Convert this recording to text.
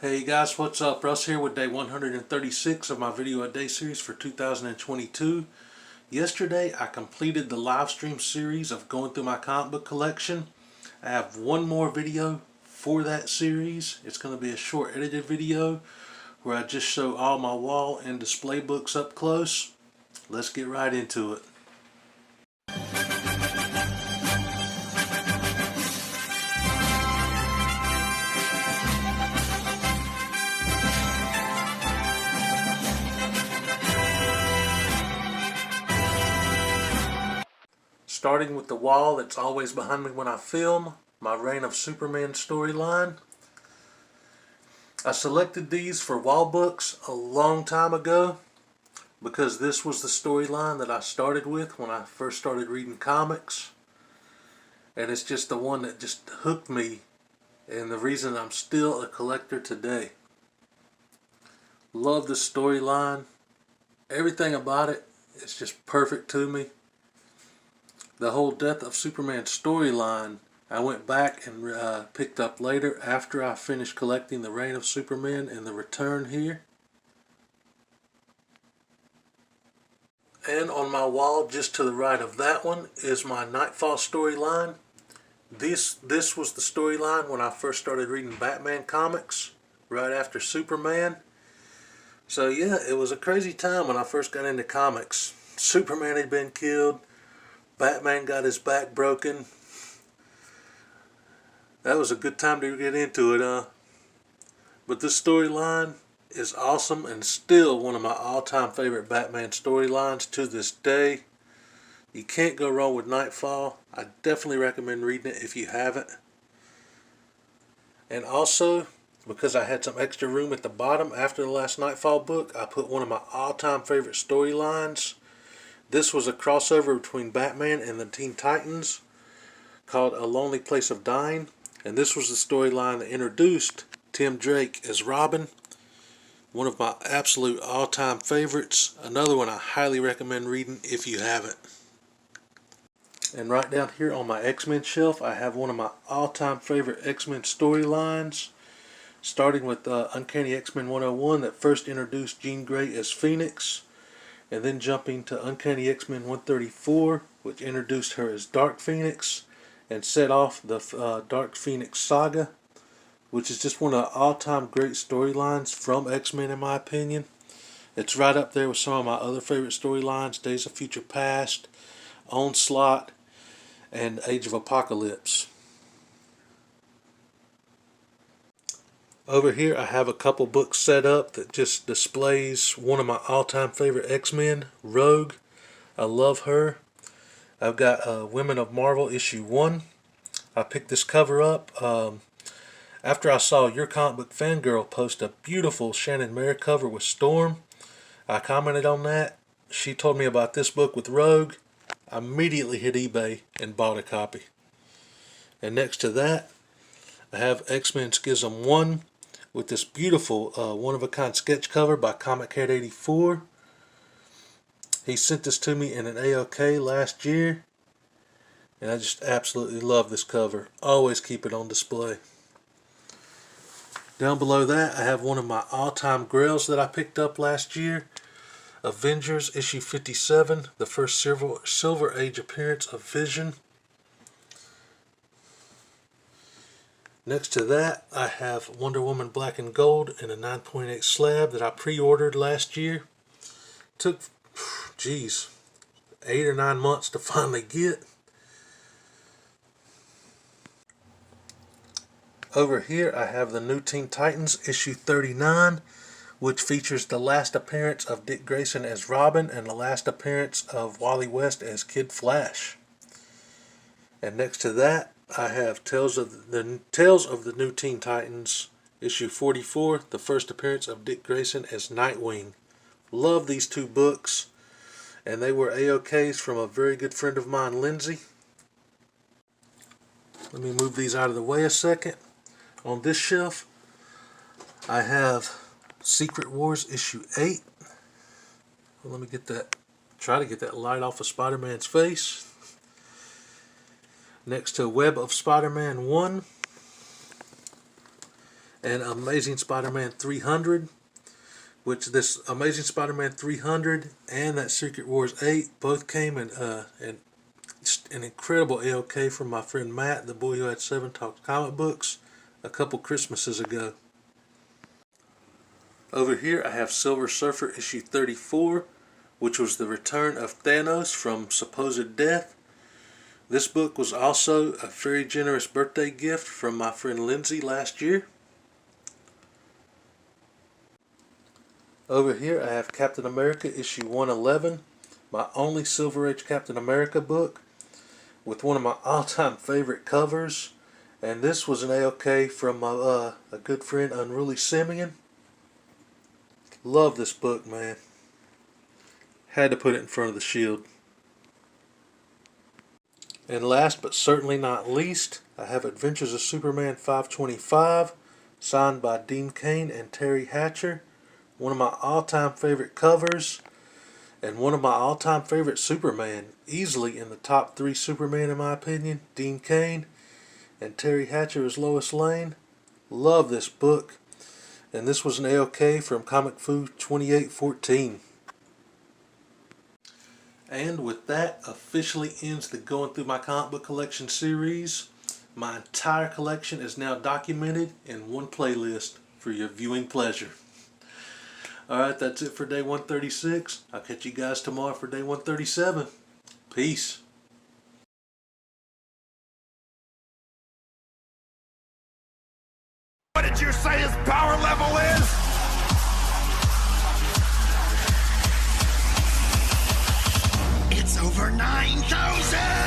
Hey guys, what's up? Russ here with day 136 of my video a day series for 2022. Yesterday I completed the live stream series of going through my comic book collection. I have one more video for that series. It's going to be a short edited video where I just show all my wall and display books up close. Let's get right into it. Starting with the wall that's always behind me when I film, my Reign of Superman storyline. I selected these for wall books a long time ago because this was the storyline that I started with when I first started reading comics. And it's just the one that just hooked me and the reason I'm still a collector today. Love the storyline. Everything about it is just perfect to me. The whole Death of Superman storyline I went back and picked up later after I finished collecting the Reign of Superman and the Return here. And on my wall just to the right of that one is my Nightfall storyline. This was the storyline when I first started reading Batman comics right after Superman. So yeah, it was a crazy time when I first got into comics. Superman had been killed. Batman got his back broken. That was a good time to get into it, But this storyline is awesome and still one of my all-time favorite Batman storylines to this day. You can't go wrong with Nightfall. I definitely recommend reading it if you haven't. And also, because I had some extra room at the bottom after the last Nightfall book, I put one of my all-time favorite storylines. This was a crossover between Batman and the Teen Titans called A Lonely Place of Dying. And this was the storyline that introduced Tim Drake as Robin. One of my absolute all-time favorites. Another one I highly recommend reading if you haven't. And right down here on my X-Men shelf, I have one of my all-time favorite X-Men storylines. Starting with Uncanny XMen 101 that first introduced Jean Grey as Phoenix. And then jumping to Uncanny X-Men 134, which introduced her as Dark Phoenix and set off the Dark Phoenix saga, which is just one of the all-time great storylines from X-Men in my opinion. It's right up there with some of my other favorite storylines, Days of Future Past, Onslaught, and Age of Apocalypse. Over here I have a couple books set up that just displays one of my all-time favorite X-Men, Rogue. I love her. I've got Women of Marvel issue 1. I picked this cover up after I saw Your Comic Book Fangirl post a beautiful Shannon Mare cover with Storm. I commented on that. She told me about this book with Rogue. I immediately hit eBay and bought a copy. And next to that I have X-Men Schism 1 with this beautiful one-of-a-kind sketch cover by Comic-Head84. He sent this to me in an AOK last year, and I just absolutely love this cover. Always keep it on display. Down below that, I have one of my all-time grails that I picked up last year, Avengers issue 57, the first Silver Age appearance of Vision. Next to that, I have Wonder Woman Black and Gold in a 9.8 slab that I pre-ordered last year. Took, 8 or 9 months to finally get. Over here, I have the New Teen Titans issue 39, which features the last appearance of Dick Grayson as Robin and the last appearance of Wally West as Kid Flash. And next to that, I have Tales of the New Teen Titans issue 44, the first appearance of Dick Grayson as Nightwing. Love these two books, and they were AOKs from a very good friend of mine, Lindsay. Let me move these out of the way a second. On this shelf, I have Secret Wars issue 8. Well, let me try to get that light off of Spider-Man's face. Next to Web of Spider-Man 1. and Amazing Spider-Man 300, which this Amazing Spider-Man 300 and that Secret Wars 8 both came in an incredible AOK from my friend Matt, the boy who had 7 Talk comic books, a couple Christmases ago. Over here I have Silver Surfer issue 34, which was the return of Thanos from supposed death. This book was also a very generous birthday gift from my friend Lindsay last year. Over here I have Captain America issue 111, my only Silver Age Captain America book, with one of my all-time favorite covers. And this was an AOK from my a good friend Unruly Simeon. Love this book, man. Had to put it in front of the Shield. And last but certainly not least, I have Adventures of Superman 525, signed by Dean Cain and Terry Hatcher. One of my all-time favorite covers, and one of my all-time favorite Superman. Easily in the top 3 Superman in my opinion. Dean Cain and Terry Hatcher as Lois Lane. Love this book. And this was an AOK from Comic Fu 2814. And with that, officially ends the Going Through My Comic Book Collection series. My entire collection is now documented in one playlist for your viewing pleasure. Alright, that's it for day 136. I'll catch you guys tomorrow for day 137. Peace. What did you say his power level is? It's over 9,000!